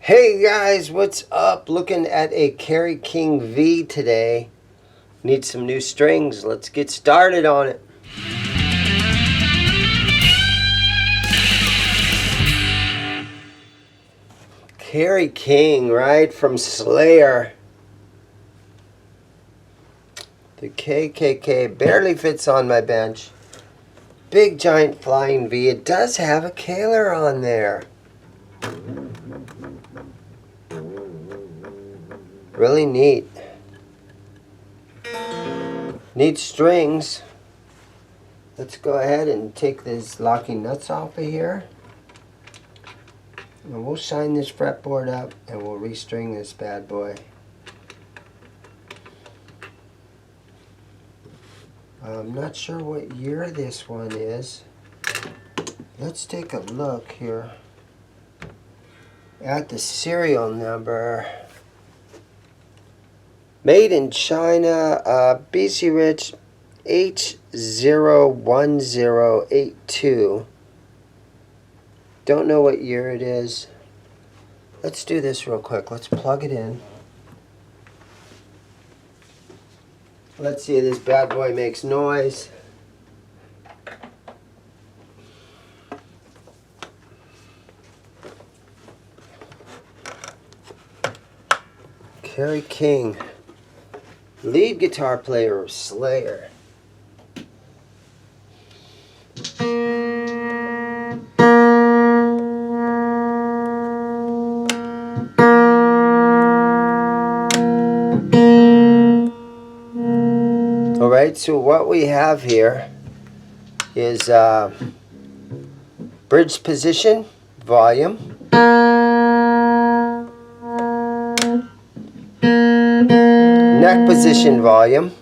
Hey guys, what's up? Looking at a Kerry King V today. Need some new strings. Let's get started on it. Kerry King, right? From Slayer. The KKK barely fits on my bench. Big giant flying V. It does have a Kahler on there. Really neat. Neat strings. Let's go ahead and take these locking nuts off of here. And we'll shine this fretboard up and we'll restring this bad boy. I'm not sure what year this one is. Let's take a look here at the serial number. Made in China, BC Rich H01082. Don't know what year it is. Let's do this real quick. Let's plug it in. Let's see if this bad boy makes noise. Kerry King, lead guitar player of Slayer. Alright, so what we have here is bridge position, volume, neck position, volume,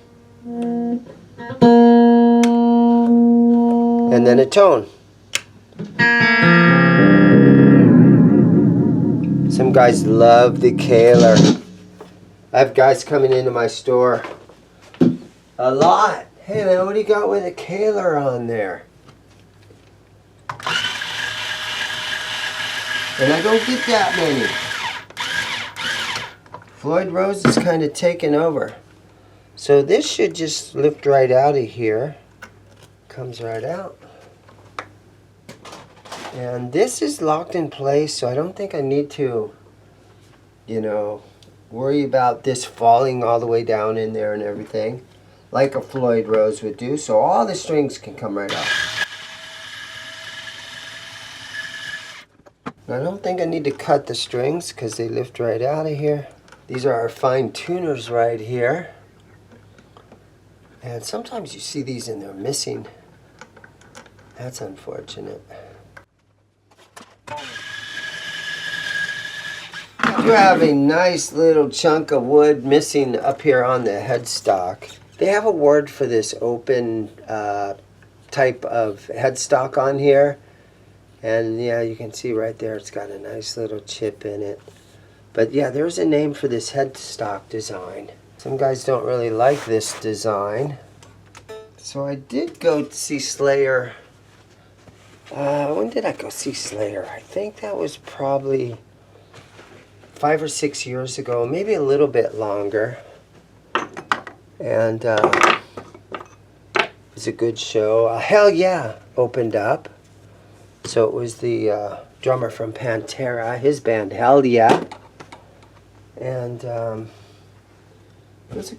and then a tone. Some guys love the Kahler. I have guys coming into my store a lot. Hey man, what do you got with a Kahler on there? And I don't get that many. Floyd Rose is kind of taken over. So this should just lift right out of here. Comes right out. And this is locked in place, so I don't think I need to, worry about this falling all the way down in there and everything, like a Floyd Rose would do. So all the strings can come right off. I don't think I need to cut the strings because they lift right out of here. These are our fine tuners right here. And sometimes you see these and they're missing. That's unfortunate. You have a nice little chunk of wood missing up here on the headstock. They have a word for this open type of headstock on here. And yeah, you can see right there it's got a nice little chip in it. But yeah, there's a name for this headstock design. Some guys don't really like this design. So I did go see Slayer. When did I go see Slayer? I think that was probably 5 or 6 years ago, maybe a little bit longer. And it was a good show. Hell Yeah opened up. So it was the drummer from Pantera, his band Hell Yeah. And it was a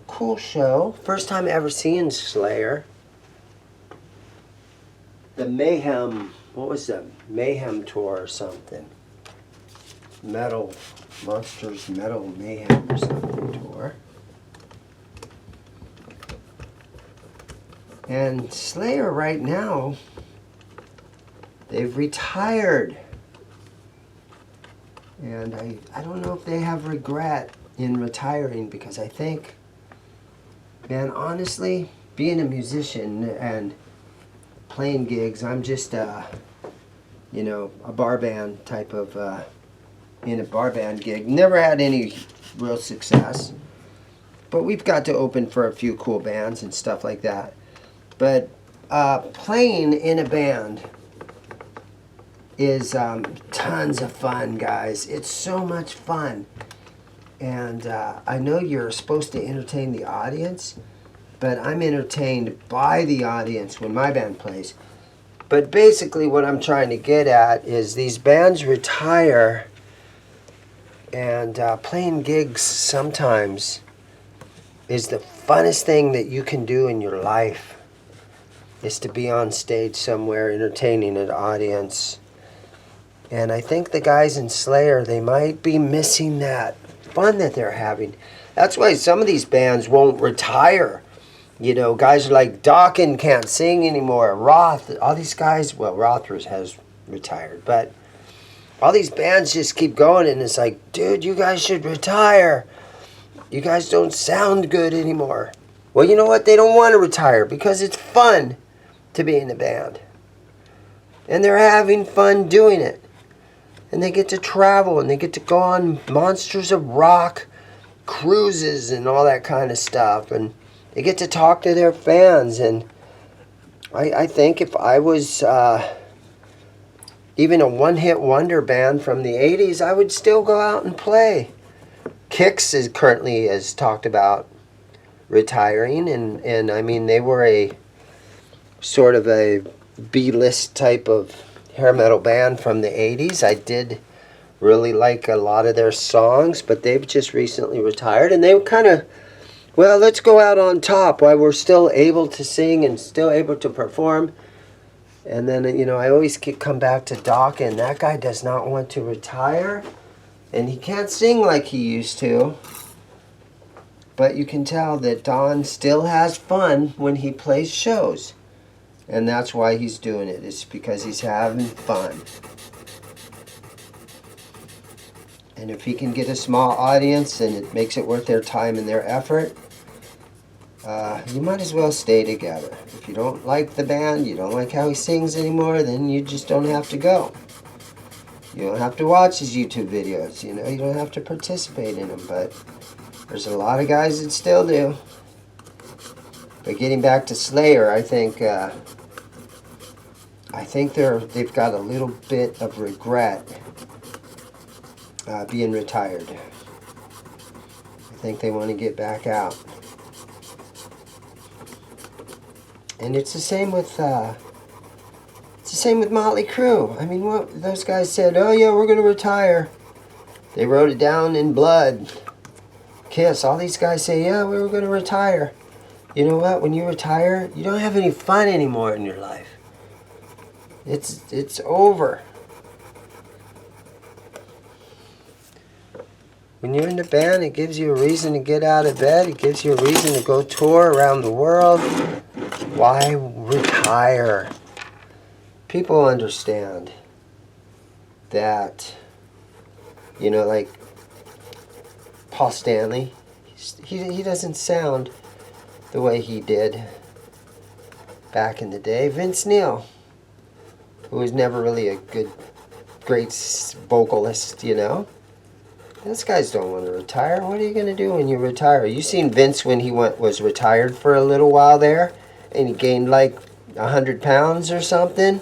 cool show. First time ever seeing Slayer. The Mayhem, what was the Mayhem tour or something? Metal, Monsters Metal Mayhem or something tour. And Slayer right now, they've retired. And I don't know if they have regret in retiring, because I think, man, honestly, being a musician and playing gigs, I'm just a bar band type of, in a bar band gig. Never had any real success. But we've got to open for a few cool bands and stuff like that. But playing in a band is tons of fun, guys. It's so much fun. And I know you're supposed to entertain the audience, but I'm entertained by the audience when my band plays. But basically what I'm trying to get at is these bands retire, and playing gigs sometimes is the funnest thing that you can do in your life, is to be on stage somewhere entertaining an audience. And I think the guys in Slayer, they might be missing that fun that they're having. That's why some of these bands won't retire. You know, guys like Dawkins can't sing anymore. Roth, all these guys, well, Roth has retired, but all these bands just keep going, and it's like, dude, you guys should retire. You guys don't sound good anymore. Well, you know what? They don't want to retire because it's fun to be in a band. And they're having fun doing it. And they get to travel, and they get to go on Monsters of Rock cruises and all that kind of stuff. And they get to talk to their fans. And I think if I was even a one-hit wonder band from the 80s, I would still go out and play. Kix is currently has talked about retiring. And I mean, they were a sort of a B-list type of hair metal band from the 80s. I did really like a lot of their songs, but they've just recently retired, and they were kind of, well, let's go out on top while we're still able to sing and still able to perform. And then, you know, I always come back to Doc, and that guy does not want to retire, and he can't sing like he used to, but you can tell that Don still has fun when he plays shows. And that's why he's doing it. It's because he's having fun. And if he can get a small audience and it makes it worth their time and their effort, you might as well stay together. If you don't like the band, you don't like how he sings anymore, then you just don't have to go. You don't have to watch his YouTube videos. You know, you don't have to participate in them. But there's a lot of guys that still do. But getting back to Slayer, I think they've got a little bit of regret being retired. I think they want to get back out. And it's the same with Motley Crue. I mean, what those guys said, oh yeah, we're going to retire. They wrote it down in blood. Kiss, all these guys say, yeah, we were going to retire. You know what? When you retire, you don't have any fun anymore in your life. It's over. When you're in the band, it gives you a reason to get out of bed. It gives you a reason to go tour around the world. Why retire? People understand that, you know, like Paul Stanley, he doesn't sound the way he did back in the day. Vince Neil, who was never really a great vocalist, you know. Those guys don't want to retire. What are you going to do when you retire? You seen Vince when he was retired for a little while there, and he gained like 100 pounds or something?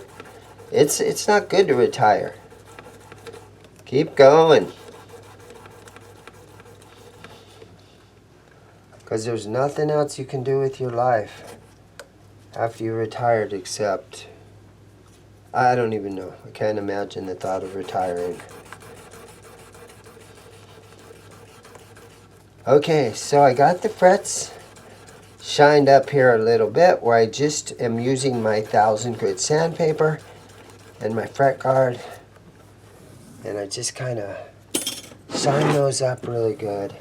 It's not good to retire. Keep going. Because there's nothing else you can do with your life after you're retired except, I don't even know. I can't imagine the thought of retiring. Okay, so I got the frets shined up here a little bit where I just am using my 1000 grit sandpaper and my fret guard, and I just kind of shine those up really good.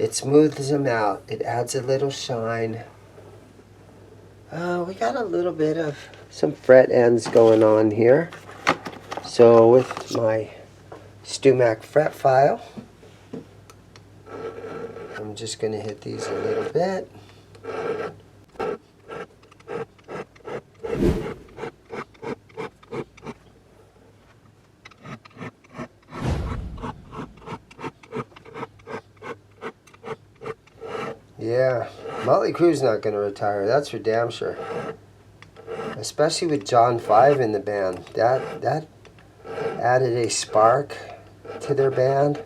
It smooths them out. It adds a little shine. We got a little bit of some fret ends going on here. So with my StewMac fret file, I'm just going to hit these a little bit. Yeah, Motley Crue's not going to retire, that's for damn sure. Especially with John 5 in the band. That added a spark to their band,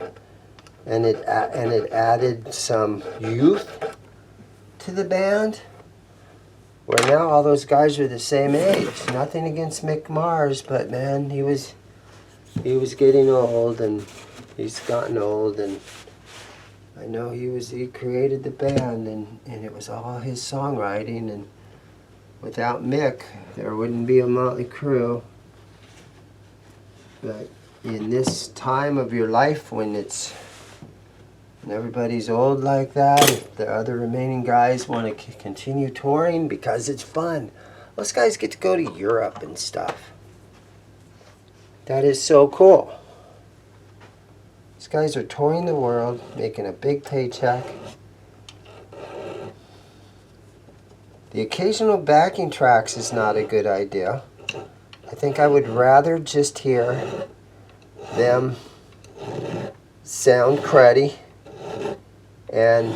and it added some youth to the band. Where now all those guys are the same age. Nothing against Mick Mars, but man, he was getting old, and he's gotten old, and I know he created the band, and it was all his songwriting, and without Mick, there wouldn't be a Motley Crue. But in this time of your life when everybody's old like that, if the other remaining guys want to continue touring because it's fun. Those guys get to go to Europe and stuff. That is so cool. These guys are touring the world, making a big paycheck. The occasional backing tracks is not a good idea. I think I would rather just hear them sound cruddy, and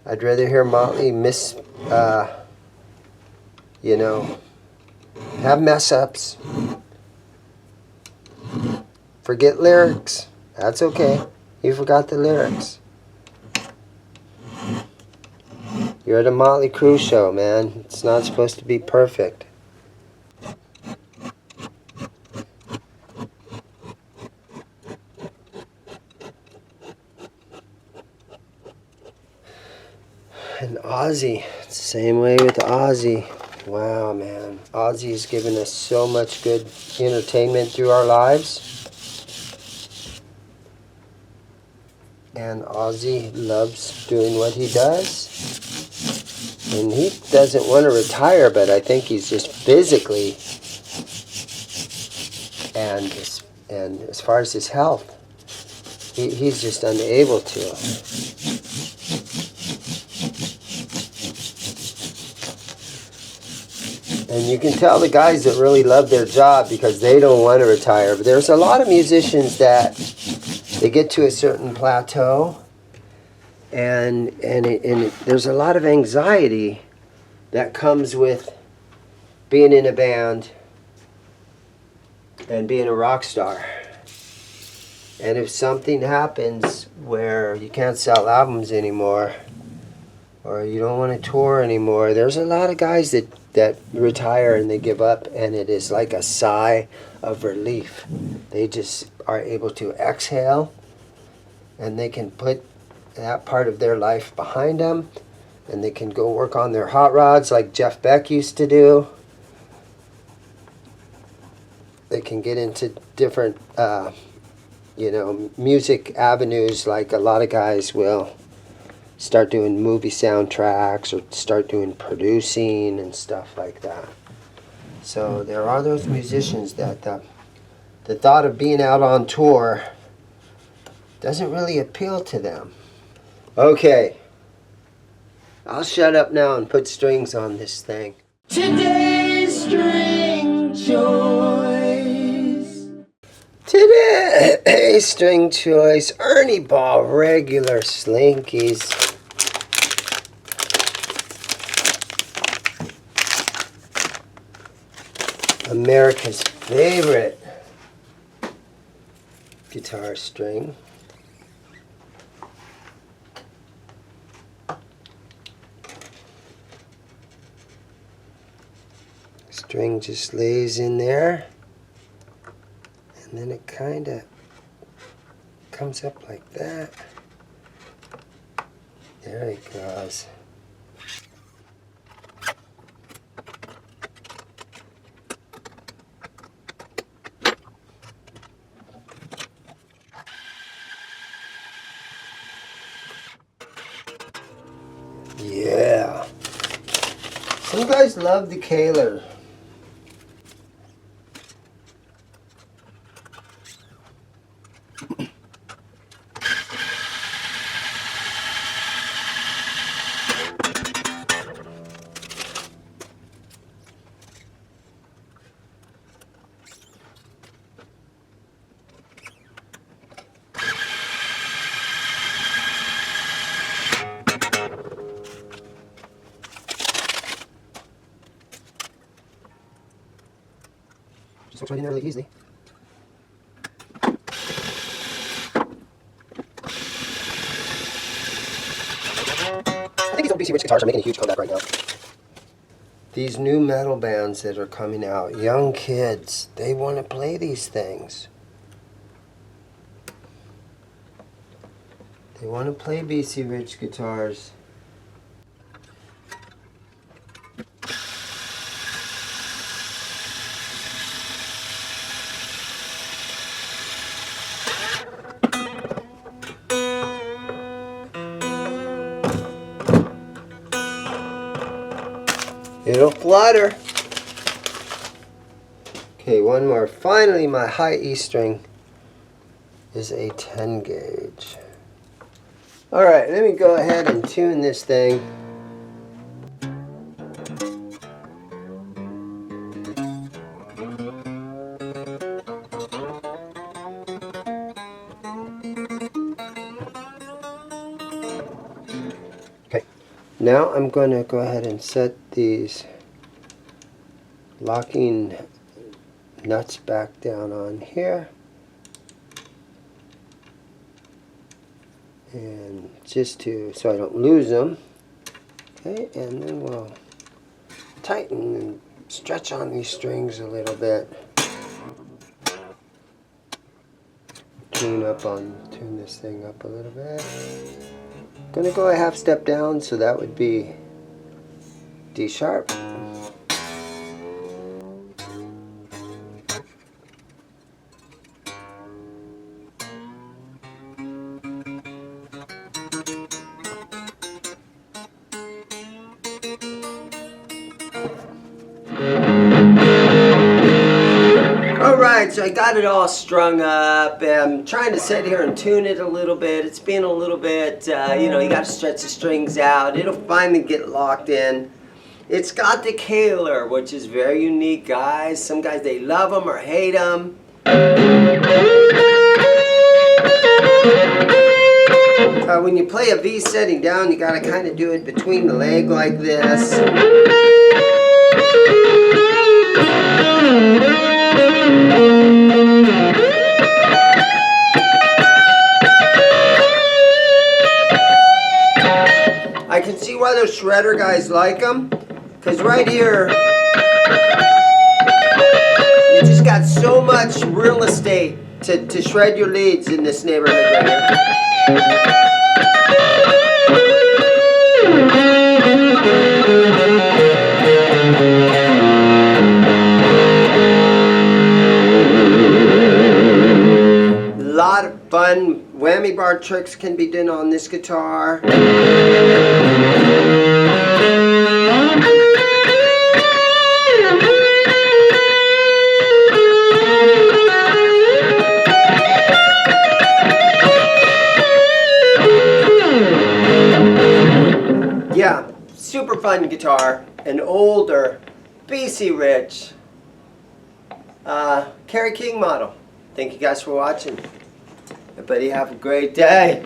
I'd rather hear Motley have mess ups. Forget lyrics. That's okay. You forgot the lyrics. You're at a Motley Crue show, man. It's not supposed to be perfect. And Ozzy, it's the same way with Ozzy. Wow, man. Ozzy's given us so much good entertainment through our lives. And Ozzy loves doing what he does. And he doesn't want to retire, but I think he's just physically and as far as his health, he's just unable to. And you can tell the guys that really love their job because they don't want to retire. But there's a lot of musicians that they get to a certain plateau, and there's a lot of anxiety that comes with being in a band and being a rock star. And if something happens where you can't sell albums anymore, or you don't want to tour anymore, there's a lot of guys that retire and they give up, and it is like a sigh of relief. They just are able to exhale, and they can put that part of their life behind them, and they can go work on their hot rods like Jeff Beck used to do. They can get into different music avenues, like a lot of guys will start doing movie soundtracks or start doing producing and stuff like that. So there are those musicians that the thought of being out on tour doesn't really appeal to them. Okay, I'll shut up now and put strings on this thing. Today's string choice. Today's string choice, Ernie Ball regular Slinkies. America's favorite guitar string. String just lays in there, and then it kind of comes up like that. There it goes. Yeah. Some guys love the Kahlers. Just looks right in there really easily. BC Rich guitars are making a huge comeback right now. These new metal bands that are coming out, young kids, they want to play these things. They want to play BC Rich guitars. It'll flutter. Okay, one more. Finally, my high E string is a 10 gauge. All right, let me go ahead and tune this thing. Okay, now I'm going to go ahead and set these locking nuts back down on here. And just so I don't lose them. Okay, and then we'll tighten and stretch on these strings a little bit. Tune this thing up a little bit. Gonna go a half step down, so that would be D sharp. Alright, so I got it all strung up. I'm trying to sit here and tune it a little bit. It's been a little bit, you know, you got to stretch the strings out. It'll finally get locked in. It's got the Kahler, which is very unique, guys. Some guys, they love them or hate them. When you play a V setting down, you got to kind of do it between the leg like this. I can see why those shredder guys like them, because right here you just got so much real estate to shred your leads in this neighborhood right here. Lot of fun whammy bar tricks can be done on this guitar. Yeah, super fun guitar, an older BC Rich Kerry King model. Thank you guys for watching. Everybody have a great day.